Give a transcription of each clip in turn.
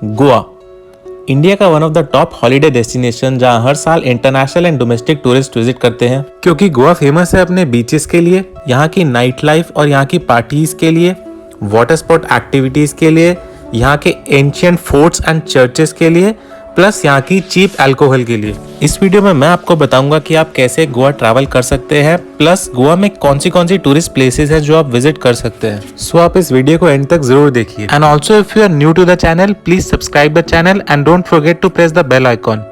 Goa India का one of the top holiday destination जहां हर साल international and domestic tourist visit करते हैं, क्योंकि गोवा फेमस है अपने बीचेस के लिए, यहाँ की नाइट लाइफ और यहाँ की पार्टीज के लिए, वाटर स्पोर्ट एक्टिविटीज के लिए, यहाँ के एंशिएंट फोर्ट्स एंड चर्चेस के लिए, प्लस यहाँ की चीप अल्कोहल के लिए। इस वीडियो में मैं आपको बताऊंगा कि आप कैसे गोवा ट्रैवल कर सकते हैं, प्लस गोवा में कौन सी टूरिस्ट प्लेसेस हैं जो आप विजिट कर सकते हैं। सो आप इस वीडियो को एंड तक जरूर देखिए। And also if you are new to the channel, please subscribe the channel and don't forget to press the bell icon.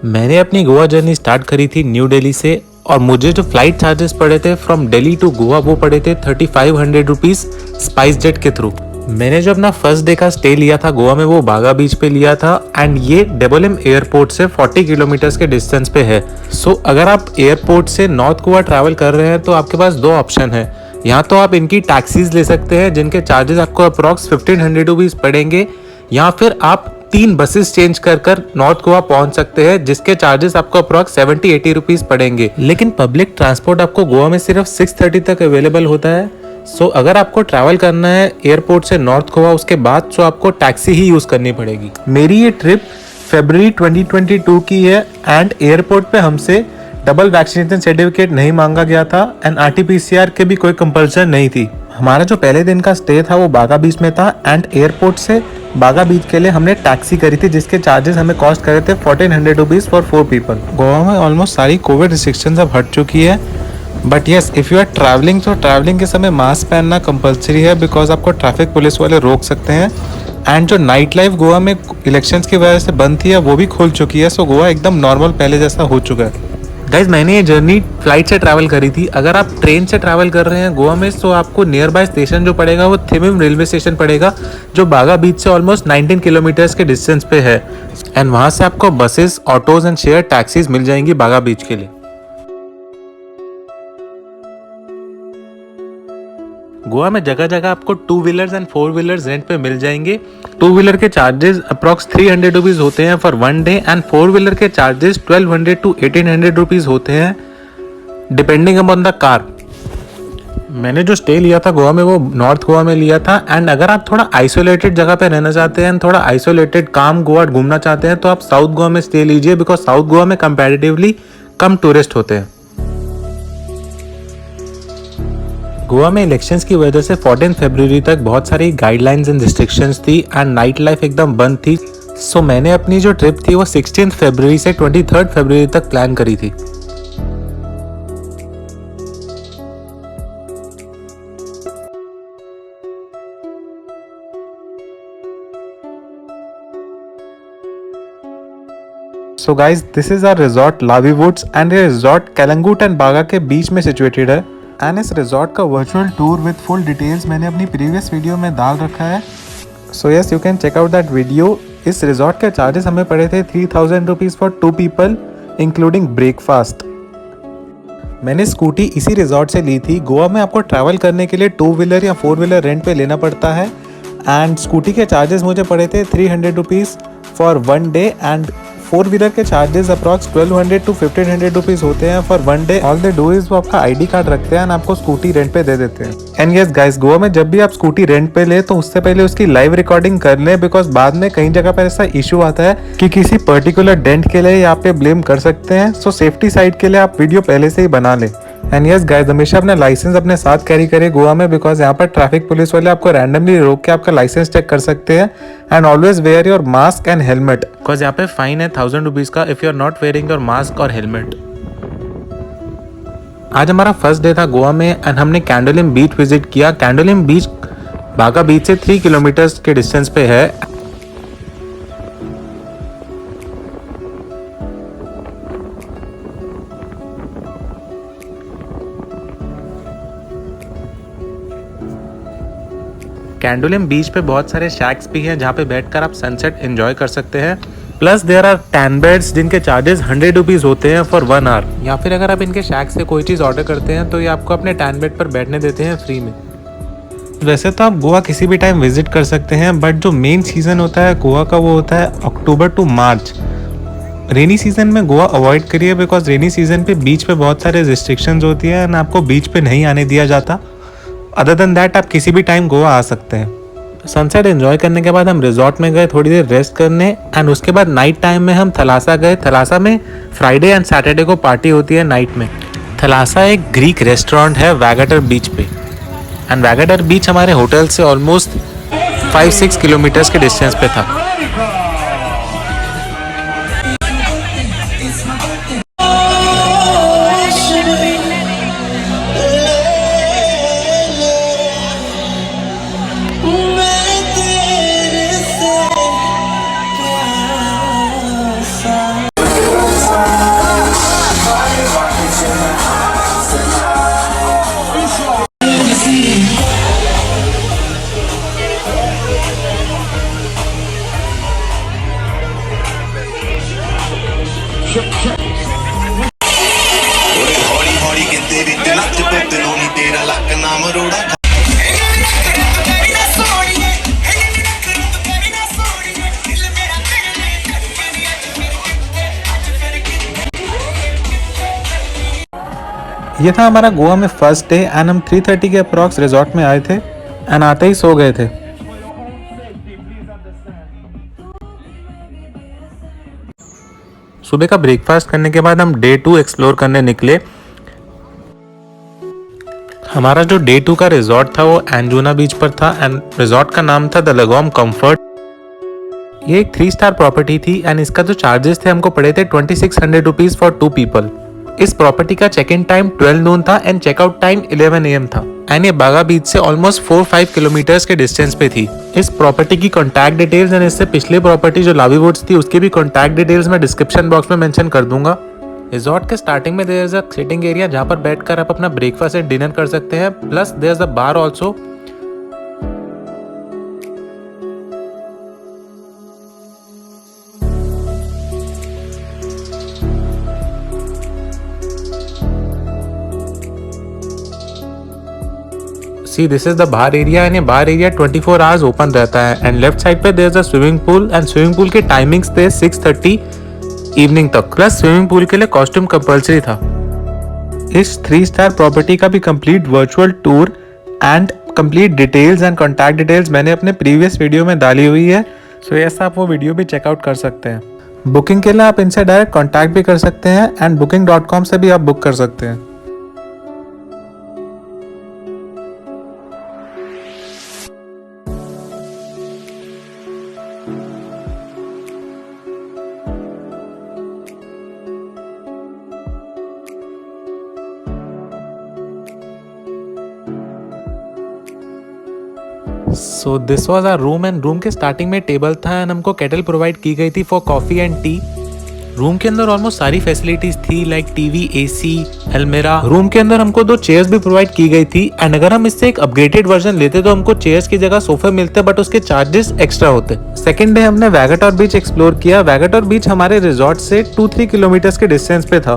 मैंने अपनी गोवा जर्नी स्टार्ट करी थी न्यू दिल्ली से, और मुझे जो फ्लाइट चार्जेस पड़े थे फ्रॉम दिल्ली टू गोवा वो पड़े थे 3500 रुपीज स्पाइस जेट के थ्रू। मैंने जो अपना फर्स्ट डे का स्टे लिया था गोवा में वो बागा बीच पे लिया था, एंड ये डेबोलिम एयरपोर्ट से 40 किलोमीटर्स के डिस्टेंस पे है। सो अगर आप एयरपोर्ट से नॉर्थ गोवा ट्रैवल कर रहे हैं तो आपके पास दो ऑप्शन है। यहाँ तो आप इनकी टैक्सीज ले सकते हैं जिनके चार्जेस आपको अप्रॉक्स 1500 रुपीज पड़ेंगे, या फिर आप 3 बसेस चेंज कर नॉर्थ गोवा पहुंच सकते हैं जिसके चार्जेस आपको अप्रॉक्स 70-80 रुपीज पड़ेंगे। लेकिन पब्लिक ट्रांसपोर्ट आपको गोवा में सिर्फ 6:30 तक अवेलेबल होता है। सो अगर आपको ट्रैवल करना है एयरपोर्ट से नॉर्थ गोवा उसके बाद, तो आपको टैक्सी ही यूज करनी पड़ेगी। मेरी ये ट्रिप फरवरी 2022 की है, एंड एयरपोर्ट पे हमसे डबल वैक्सीनेशन सर्टिफिकेट नहीं मांगा गया था, एंड RT-PCR के भी कोई कंपल्सन नहीं थी। हमारा जो पहले दिन का स्टे था वो बागा बीच में था, एंड एयरपोर्ट से बागा बीच के लिए हमने टैक्सी करी थी जिसके चार्जेस हमें कॉस्ट करे थे 1400 रुपीज फॉर 4 पीपल। गोवा में ऑलमोस्ट सारी कोविड रिस्ट्रिक्शंस अब हट चुकी है, but yes if you are travelling तो ट्रैवलिंग के समय मास्क पहनना कंपलसरी है, बिकॉज आपको ट्रैफिक पुलिस वाले रोक सकते हैं। एंड जो नाइट लाइफ गोवा में इलेक्शंस की वजह से बंद थी वो भी खुल चुकी है। सो गोवा एकदम नॉर्मल पहले जैसा हो चुका है। गाइज मैंने ये जर्नी फ्लाइट से ट्रैवल करी थी। अगर आप ट्रेन से ट्रैवल कर रहे हैं गोवा में तो आपको नियर बाय स्टेशन जो पड़ेगा वो थिमिम रेलवे स्टेशन पड़ेगा, जो बागा बीच से ऑलमोस्ट 19 किलोमीटर्स के डिस्टेंस पे है। एंड वहाँ से आपको buses, autos and share taxis मिल जाएंगी बागा बीच के लिए। गोवा में जगह जगह आपको 2 व्हीलर्स एंड 4 व्हीलर्स रेंट पे मिल जाएंगे। 2 व्हीलर के चार्जेस अप्रॉक्स 300 रुपीज होते हैं फॉर 1 डे, एंड 4 व्हीलर के चार्जेस 1200 to 1800 रुपीज होते हैं डिपेंडिंग अपॉन द कार। मैंने जो स्टे लिया था गोवा में वो नॉर्थ गोवा में लिया था, एंड अगर आप थोड़ा आइसोलेटेड जगह पे रहना चाहते हैं, थोड़ा आइसोलेटेड काम गोवा घूमना चाहते हैं तो आप साउथ गोवा में स्टे लीजिए, बिकॉज साउथ गोवा में कंपैरेटिवली कम टूरिस्ट होते हैं। गोवा में इलेक्शंस की वजह से 14 फरवरी तक बहुत सारी गाइडलाइंस एंड रिस्ट्रिक्शंस थी, एंड नाइट लाइफ एकदम बंद थी। सो मैंने अपनी जो ट्रिप थी वो 16 फरवरी से 23 फरवरी तक प्लान करी थी। So guys this is our resort Lavi Woods, and ये रिजॉर्ट कलंगुट एंड बागा के बीच में सिचुएटेड है। एंड इस रिजॉर्ट का virtual tour with full details मैंने अपनी प्रीवियस वीडियो में डाल रखा है। So yes you can check out that video. इस रिजॉर्ट के चार्जेस हमें पड़े थे 3000 rupees for 2 people including breakfast. मैंने स्कूटी इसी रिजॉर्ट से ली थी। गोवा में आपको ट्रैवल करने के लिए 2 व्हीलर या 4 व्हीलर रेंट पे लेना पड़ता है, एंड स्कूटी के चार्जेस मुझे पड़े थे 300 rupees for 1 day, and 4 wheeler के चार्जेस अप्रॉक्स 1200 to 1500 रुपीज होते हैं for 1 day. All they do is वो आपका ID कार्ड रखते हैं एंड आपको स्कूटी रेंट पे दे देते हैं। एंड यस गाइस, गोवा में जब भी आप स्कूटी रेंट पे ले तो उससे पहले उसकी लाइव रिकॉर्डिंग कर ले, बिकॉज बाद में कई जगह पर ऐसा इशू आता है कि किसी पर्टिकुलर डेंट के लिए आप पे ब्लेम कर सकते हैं। सो सेफ्टी साइड के लिए आप वीडियो पहले से ही बना ले। एंड यस गाइस, हमेशा अपना लाइसेंस अपने साथ कैरी करें गोवा में, बिकॉज यहाँ पर ट्रैफिक पुलिस वाले आपको रैंडमली रोक के आपका लाइसेंस चेक कर सकते हैं। And always wear your mask and helmet, because यहाँ पे फाइन है 1000 रुपीज का if you are not wearing your mask और हेलमेट। आज हमारा फर्स्ट डे था गोवा में, एंड हमने कैंडोलिम बीच विजिट किया। कैंडोलिम बीच बागा बीच से 3 किलोमीटर्स के डिस्टेंस पे है। कैंडोलिम बीच पे बहुत सारे शैक्स भी हैं जहाँ पे बैठकर आप सनसेट एंजॉय कर सकते हैं। Plus there are tan beds जिनके चार्जेस 100 रुपीज़ होते हैं फॉर 1 आवर, या फिर अगर आप इनके शैक से कोई चीज़ ऑर्डर करते हैं तो ये आपको अपने टैन बेड पर बैठने देते हैं फ्री में। वैसे तो आप गोवा किसी भी टाइम विजिट कर सकते हैं, बट जो मेन सीज़न होता है गोवा का वो होता है अक्टूबर टू मार्च। रेनी सीज़न में गोवा अवॉइड करिए, बिकॉज रेनी सीज़न पे बीच पे बहुत सारे रिस्ट्रिक्शंस होती है एंड आपको बीच पे नहीं आने दिया जाता। अदर देन दैट आप किसी भी टाइम गोवा आ सकते हैं। सनसेट एंजॉय करने के बाद हम रिजॉर्ट में गए थोड़ी देर रेस्ट करने एंड उसके बाद नाइट टाइम में हम थलासा गए। थलासा में फ्राइडे एंड सैटरडे को पार्टी होती है नाइट में। थलासा एक ग्रीक रेस्टोरेंट है वैगाटर बीच पे एंड वैगाटर बीच हमारे होटल से ऑलमोस्ट 5-6 किलोमीटर्स के डिस्टेंस पे था। ये था हमारा गोवा में फर्स्ट डे एंड हम 3:30 के अप्रॉक्स रिजॉर्ट में आए थे एंड आते ही सो गए थे। सुबह का ब्रेकफास्ट करने के बाद हम डे 2 एक्सप्लोर करने निकले। हमारा जो डे 2 का रिजॉर्ट था वो एंजूना बीच पर था एंड रिजॉर्ट का नाम था द लगोम कंफर्ट। ये एक 3 स्टार प्रॉपर्टी थी एंड इसका जो चार्जेस थे हमको पड़े थे 2600 रुपीज फॉर 2 पीपल। इस प्रॉपर्टी का चेक इन टाइम 12 नून था एंड चेकआउट टाइम 11 AM था एंड ये बागा बीच से ऑलमोस्ट 4-5 किलोमीटर्स के डिस्टेंस पे थी। इस प्रॉपर्टी की कॉन्टैक्ट डिटेल्स एंड इससे पिछले प्रॉपर्टी जो लावी वुड्स थी उसकी भी कॉन्टैक्ट डिटेल्स मैं डिस्क्रिप्शन बॉक्स में मेंशन कर दूंगा। रिजॉर्ट के स्टार्टिंग में there is a sitting area जहाँ पर बैठकर आप अपना ब्रेकफास्ट एंड डिनर कर सकते हैं, plus there is a bar also. See, this is the bar area and ये bar area 24 hours ओपन रहता है एंड लेफ्ट साइड पे there is a swimming pool and swimming pool के timings थे 6:30 evening तक, प्लस स्विमिंग पूल के लिए costume compulsory था। इस 3 स्टार प्रॉपर्टी का भी complete virtual tour and complete details and contact details मैंने अपने प्रीवियस वीडियो में डाली हुई है, सो यस आप वो वीडियो भी चेकआउट कर सकते हैं। बुकिंग के लिए आप इनसे डायरेक्ट कॉन्टैक्ट भी कर सकते हैं एंड booking.com से भी आप बुक कर सकते हैं। So this was our room and room के स्टार्टिंग में टेबल था एंड हमको केटल प्रोवाइड की गई थी for coffee and tea. Room के अंदर ऑलमोस्ट सारी फैसिलिटीज थी लाइक टीवी, एसी, अलमीरा। रूम के अंदर हमको 2 चेयर्स भी प्रोवाइड की गई थी एंड अगर हम इससे एक अपग्रेडेड वर्जन लेते तो हमको चेयर्स की जगह सोफे मिलते बट उसके चार्जेस एक्स्ट्रा होते। सेकेंड डे हमने वैगाटर बीच एक्सप्लोर किया। वैगाटर बीच हमारे रिजॉर्ट से 2-3 किलोमीटर्स के डिस्टेंस पे था।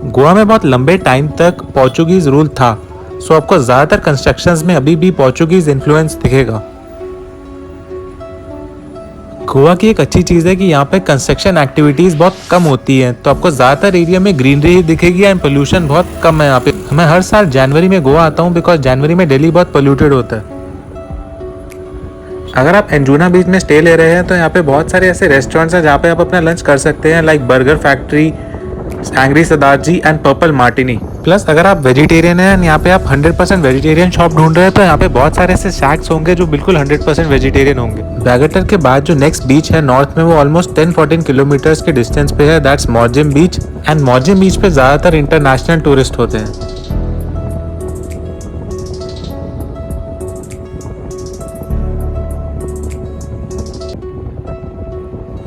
गोवा में बहुत लंबे टाइम तक पोर्चुगीज रूल था, सो आपको ज्यादातर कंस्ट्रक्शंस में अभी भी पोर्चुगीज इन्फ्लुएंस दिखेगा। गोवा की एक अच्छी चीज है कि यहाँ पे कंस्ट्रक्शन एक्टिविटीज बहुत कम होती हैं, तो आपको ज्यादातर एरिया में ग्रीनरी ही दिखेगी एंड पोल्यूशन बहुत कम है यहाँ पे। मैं हर साल जनवरी में गोवा आता हूँ बिकॉज जनवरी में दिल्ली बहुत पोल्यूटेड होता है। अगर आप एंजूना बीच में स्टे ले रहे हैं तो यहाँ पे बहुत सारे ऐसे रेस्टोरेंट्स हैं जहाँ पे आप अपना लंच कर सकते हैं like Burger Factory, Angry Sardar ji and Purple Martini. Plus अगर आप वेजिटेरियन हैं यहाँ पे आप 100% वेजिटेरियन शॉप ढूंढ रहे हैं तो यहाँ पे बहुत सारे ऐसे शैक्स होंगे जो बिल्कुल 100% वेजिटेरियन होंगे। वैगाटर के बाद जो नेक्स्ट बीच है नॉर्थ में वो ऑलमोस्ट 10-14 किलोमीटर्स के डिस्टेंस पे है, that's Morjim beach and Morjim beach पे ज्यादातर इंटरनेशनल टूरिस्ट होते हैं।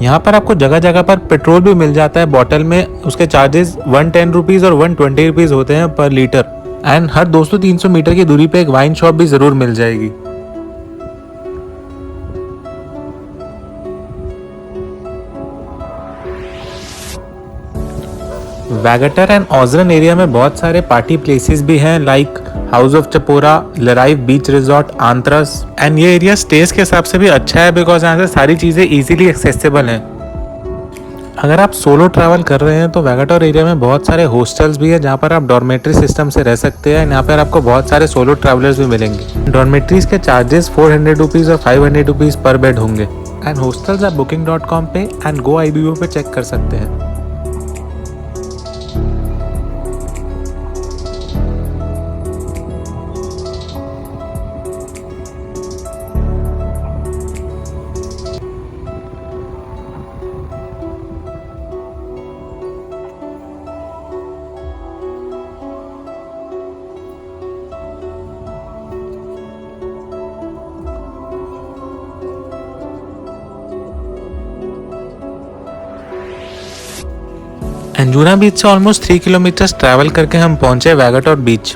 यहाँ पर आपको जगह जगह पर पेट्रोल भी मिल जाता है बॉटल में। उसके चार्जेस 110 रुपीज़ और 120 रुपीज़ होते हैं पर लीटर एंड हर 200-300 मीटर की दूरी पे एक वाइन शॉप भी ज़रूर मिल जाएगी। वैगाटर एंड ऑजरन एरिया में बहुत सारे पार्टी प्लेसेस भी हैं like house of Chapora, La Rive beach resort, Antares and ये एरिया स्टेज के हिसाब से भी अच्छा है बिकॉज यहाँ से सारी चीज़ें इजीली एक्सेसिबल हैं। अगर आप सोलो ट्रैवल कर रहे हैं तो वैगाटोर एरिया में बहुत सारे हॉस्टल्स भी है जहाँ पर आप डॉर्मेट्री सिस्टम से रह सकते हैं। यहाँ पर आपको बहुत सारे सोलो ट्रैवलर्स भी मिलेंगे। डॉर्मेट्रीज के चार्जेस 400 रुपीज़ और 500 रुपीज़ पर बेड होंगे। एंड हॉस्टल्स आप booking.com पे एंड GoIBO पे चेक कर सकते हैं। अंजुना बीच से ऑलमोस्ट 3 किलोमीटर्स ट्रैवल करके हम पहुंचे वैगाटोर बीच।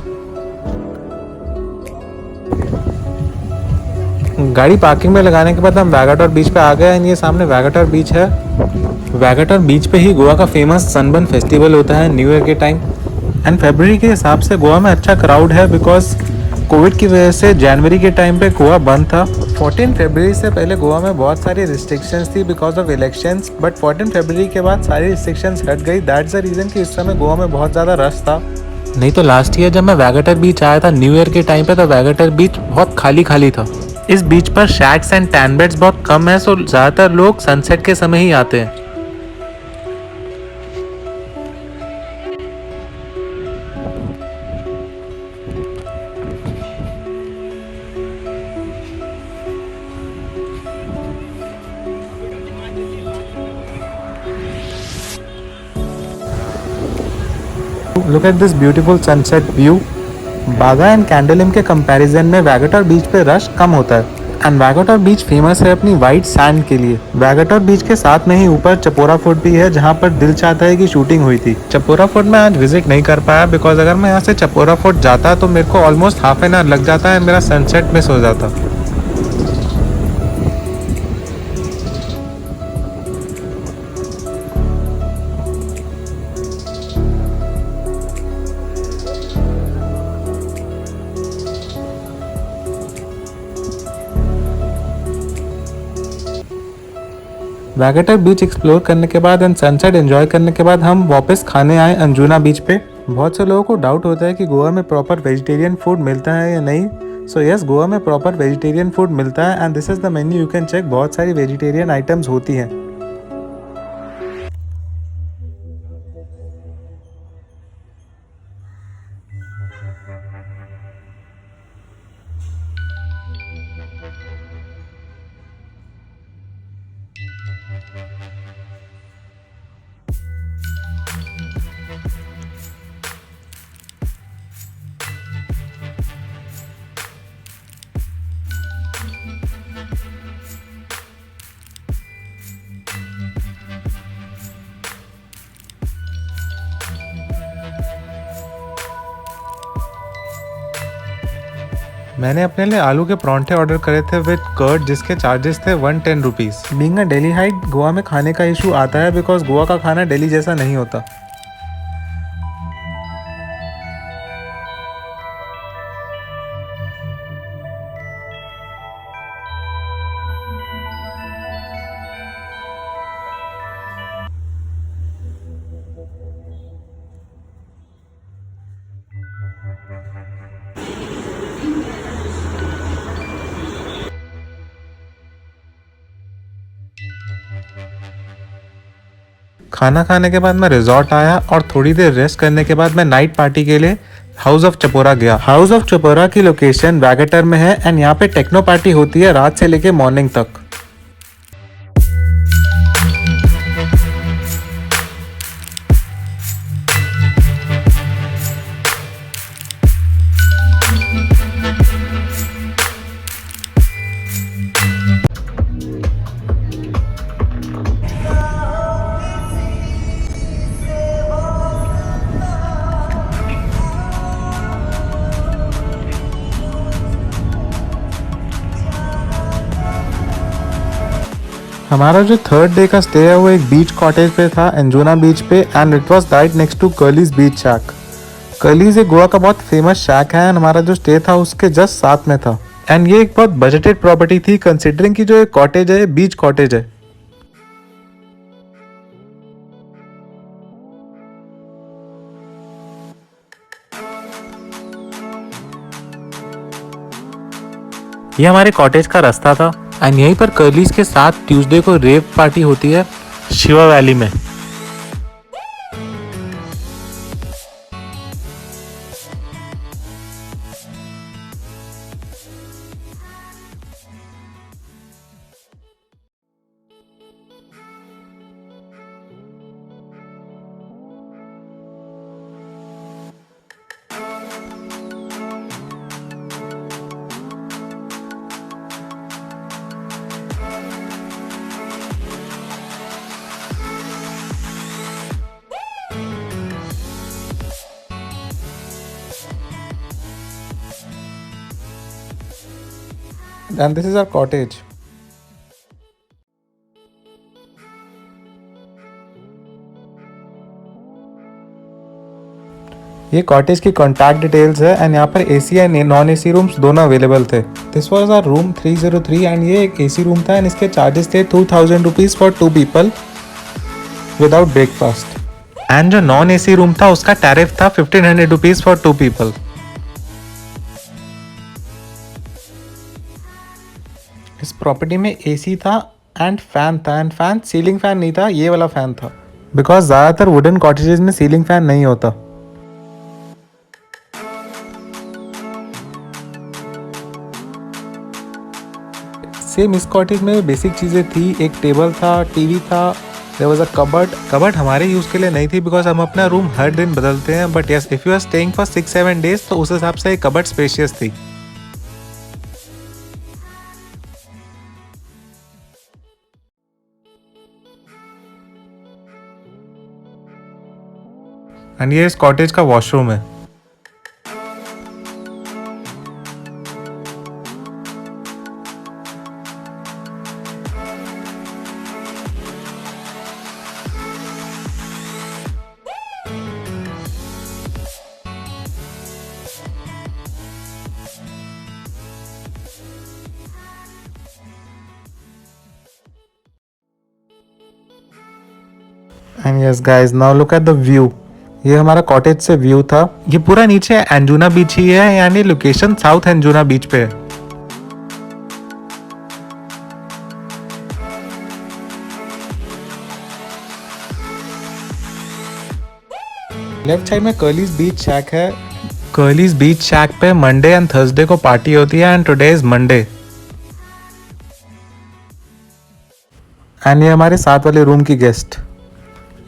गाड़ी पार्किंग में लगाने के बाद हम वैगाटोर बीच पे आ गए। ये सामने वैगाटोर बीच है। वैगाटोर बीच पे ही गोवा का फेमस सनबर्न फेस्टिवल होता है न्यू ईयर के टाइम। एंड फरवरी के हिसाब से गोवा में अच्छा क्राउड है बिकॉज कोविड की वजह से जनवरी के टाइम पे गोवा बंद था। 14 फरवरी से पहले गोवा में बहुत सारी रिस्ट्रिक्शंस थी बिकॉज ऑफ इलेक्शंस, बट 14 फरवरी के बाद सारी रिस्ट्रिक्शंस हट गई। दैट्स द रीज़न कि इस समय गोवा में बहुत ज़्यादा रश था। नहीं तो लास्ट ईयर जब मैं वैगाटोर बीच आया था न्यू ईयर के टाइम पे तो वैगाटोर बीच बहुत खाली खाली था। इस बीच पर शैक्स एंड टैन बेड्स बहुत कम है, सो ज़्यादातर लोग सनसेट के समय ही आते हैं। Look at this beautiful sunset view. बागा एंड कैंडोलिम के कंपैरिजन में वैगाटोर बीच पे रश कम होता है। एंड वैगाटोर बीच फेमस है अपनी वाइट सैंड के लिए। वैगाटोर बीच के साथ में ही ऊपर चपोरा फोर्ट भी है जहाँ पर दिल चाहता है कि शूटिंग हुई थी। चपोरा फोर्ट में आज विजिट नहीं कर पाया बिकॉज अगर मैं यहाँ से चपोरा फोर्ट जाता तो मेरे को ऑलमोस्ट हाफ एन आवर लग जाता है, मेरा सनसेट मिस हो जाता। वैगाटोर बीच एक्सप्लोर करने के बाद एंड सनसेट एंजॉय करने के बाद हम वापस खाने आए अंजुना बीच पे। बहुत से लोगों को डाउट होता है कि गोवा में प्रॉपर वेजिटेरियन फूड मिलता है या नहीं। सो यस, गोवा में प्रॉपर वेजिटेरियन फूड मिलता है and this is the menu, you can check. बहुत सारी वेजिटेरियन आइटम्स होती हैं। मैंने अपने लिए आलू के परांठे ऑर्डर करे थे विद कर्ड जिसके चार्जेस थे 110 rupees. Being a Delhi height, Goa में खाने का इशू आता है बिकॉज गोवा का खाना दिल्ली जैसा नहीं होता। खाना खाने के बाद मैं रिजॉर्ट आया और थोड़ी देर रेस्ट करने के बाद मैं नाइट पार्टी के लिए हाउस ऑफ चपोरा गया। हाउस ऑफ चपोरा की लोकेशन वैगाटोर में है एंड यहाँ पे टेक्नो पार्टी होती है रात से लेके मॉर्निंग तक। हमारा जो थर्ड डे का स्टे है वो एक बीच कॉटेज पे था अंजुना बीच पे and it was right next to Curlies beach shack. Curlies एक गोवा का बहुत फेमस शैक है एंड हमारा जो स्टे था उसके जस्ट साथ में था। एंड ये एक बहुत बजटेड प्रॉपर्टी थी कंसिडरिंग कि जो एक कॉटेज है बीच कॉटेज है। ये हमारे कॉटेज का रास्ता था एंड यहीं पर कर्लीज के साथ ट्यूसडे को रेव पार्टी होती है शिवा वैली में। And this is our cottage. ये कॉटेज की कॉन्टैक्ट डिटेल्स है एंड यहाँ पर AC and non AC rooms दोनों अवेलेबल थे। This was our room 303 and ये एक एसी रूम था एंड इसके चार्जेस थे 2000 rupees for 2 people without breakfast. And जो नॉन एसी रूम था उसका टैरिफ था 1500 रुपीज़ फॉर 2 पीपल। इस प्रॉपर्टी में एसी था एंड फैन सीलिंग फैन नहीं था, ये वाला फैन था बिकॉज ज़्यादातर वुडन कॉटेजेस में सीलिंग फैन नहीं होता। सेम इस कॉटेज में बेसिक चीज़ें थी, एक टेबल था, टीवी था, देयर वाज अ कबर्ड हमारे यूज़ के लिए नहीं थी बिकॉज हम अपना रूम हर दिन बदलते हैं, but yes if you are staying for 6-7 days तो उस हिसाब से कबर्ड स्पेशियस थी। एंड ये इस कॉटेज का वॉशरूम है। And yes guys now look at the view. ये हमारा कॉटेज से व्यू था। ये पूरा नीचे एंजुना बीच ही है, यानी लोकेशन साउथ एंजुना बीच पे है। लेफ्ट साइड में कर्लीज बीच शैक है। कर्लीज बीच शैक पे मंडे एंड थर्सडे को पार्टी होती है and today is Monday. And ये हमारे साथ वाले रूम की गेस्ट।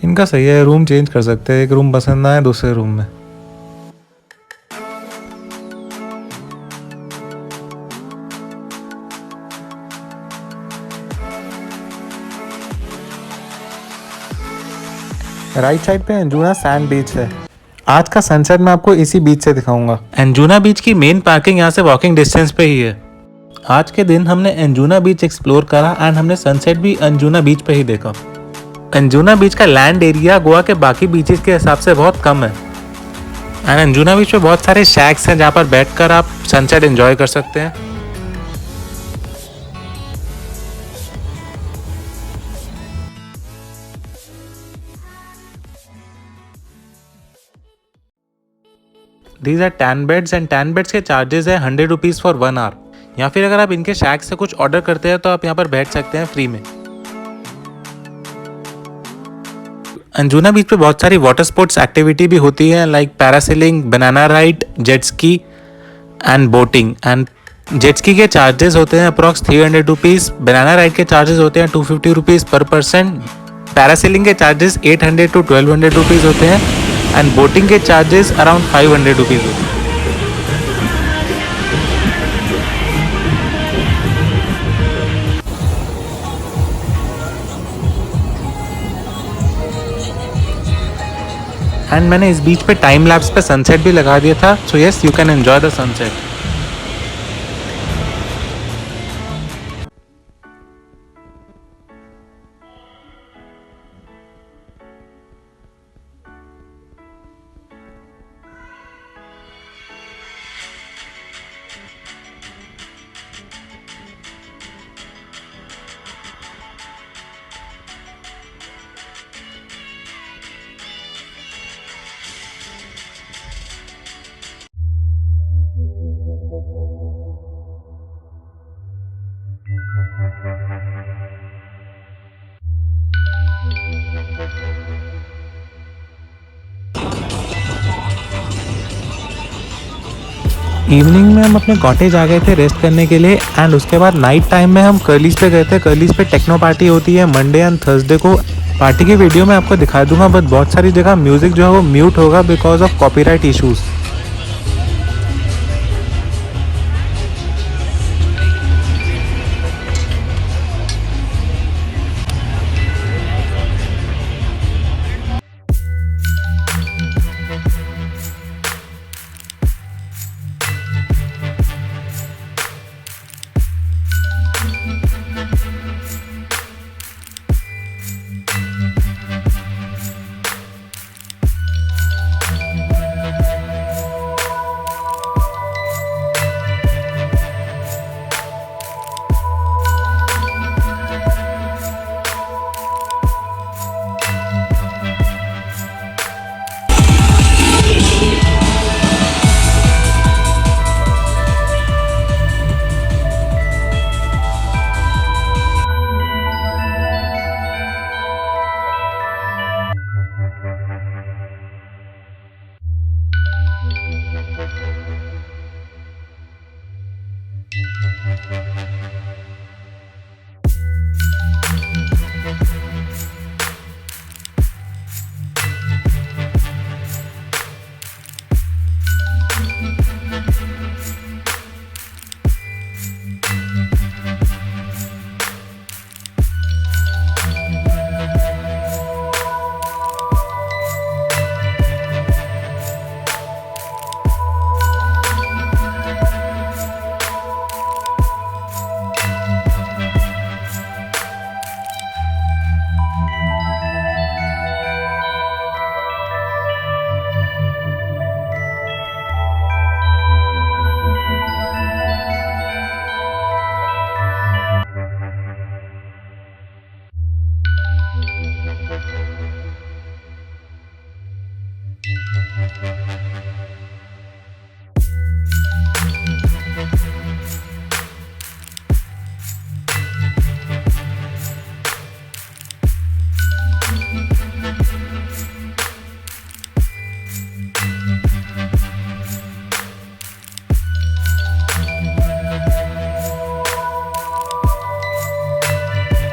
इनका सही है, रूम चेंज कर सकते हैं, एक रूम पसंद ना है दूसरे रूम में। राइट साइड पे अंजुना सैंड बीच है। आज का सनसेट मैं आपको इसी बीच से दिखाऊंगा। अंजुना बीच की मेन पार्किंग यहाँ से वॉकिंग डिस्टेंस पे ही है। आज के दिन हमने अंजुना बीच एक्सप्लोर करा एंड हमने सनसेट भी अंजुना बीच पे ही देखा। अंजुना बीच का लैंड एरिया गोवा के बाकी बीचेस के हिसाब से बहुत कम है एंड अंजुना बीच पे बहुत सारे शैक्स हैं जहाँ पर बैठकर आप सनसेट एंजॉय कर सकते हैं। These are tan beds and tan beds के चार्जेस है 100 रुपीज़ फॉर 1 आवर, या फिर अगर आप इनके शैक से कुछ ऑर्डर करते हैं तो आप यहाँ पर बैठ सकते हैं फ्री में। अंजुना बीच पे बहुत सारी वाटर स्पोर्ट्स एक्टिविटी भी होती है like parasailing, banana ride, jet ski and boating. And jet ski के चार्जेस होते हैं अप्रॉक्स 300 रुपीज़, बनाना राइड के चार्जेस होते हैं 250 रुपीज़ पर पर्सन, पैरासेलिंग के चार्जेस 800 to 1200 रुपीज़ होते हैं एंड बोटिंग के चार्जेस अराउंड 500 रुपीज़ होते हैं। एंड मैंने इस बीच पे टाइम लैप्स पे सनसेट भी लगा दिया था, सो yes you can enjoy the sunset. Evening में हम अपने कॉटेज आ गए थे रेस्ट करने के लिए एंड उसके बाद नाइट टाइम में हम कर्लीज पे गए थे। कर्लीज पे टेक्नो पार्टी होती है मंडे एंड थर्सडे को। पार्टी की वीडियो मैं आपको दिखा दूंगा, बट बहुत सारी जगह म्यूजिक जो है वो म्यूट होगा because of copyright issues.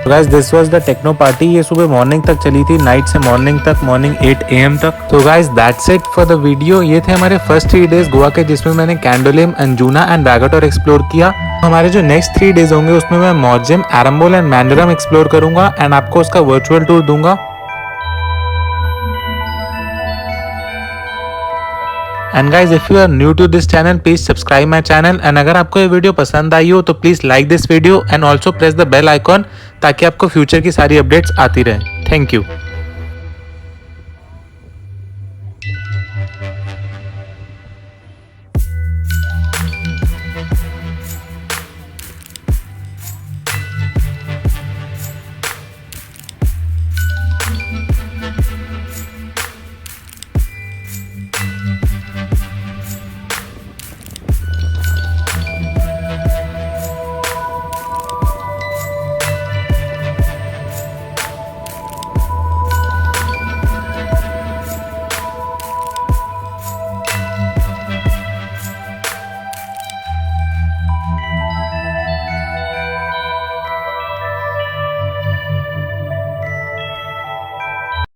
Guys this was the techno party. ये सुबह मॉर्निंग तक चली थी, नाइट से मॉर्निंग तक, मॉर्निंग 8 AM तक। तो guys that's it for the video. ये थे हमारे फर्स्ट 3 डेज गोवा के, जिसमें मैंने कैंडोलिम, अंजुना एंड वैगाटोर एक्सप्लोर किया। हमारे जो नेक्स्ट 3 डेज होंगे उसमें मैं मॉर्जिम, एरम्बोल एंड मैंडरम एक्सप्लोर करूंगा एंड आपको उसका वर्चुअल टूर दूंगा। And guys if you are new to this channel please subscribe my channel. And अगर आपको ये वीडियो पसंद आई हो तो please like this video and also press the bell icon, ताकि आपको फ्यूचर की सारी अपडेट्स आती रहें। Thank you.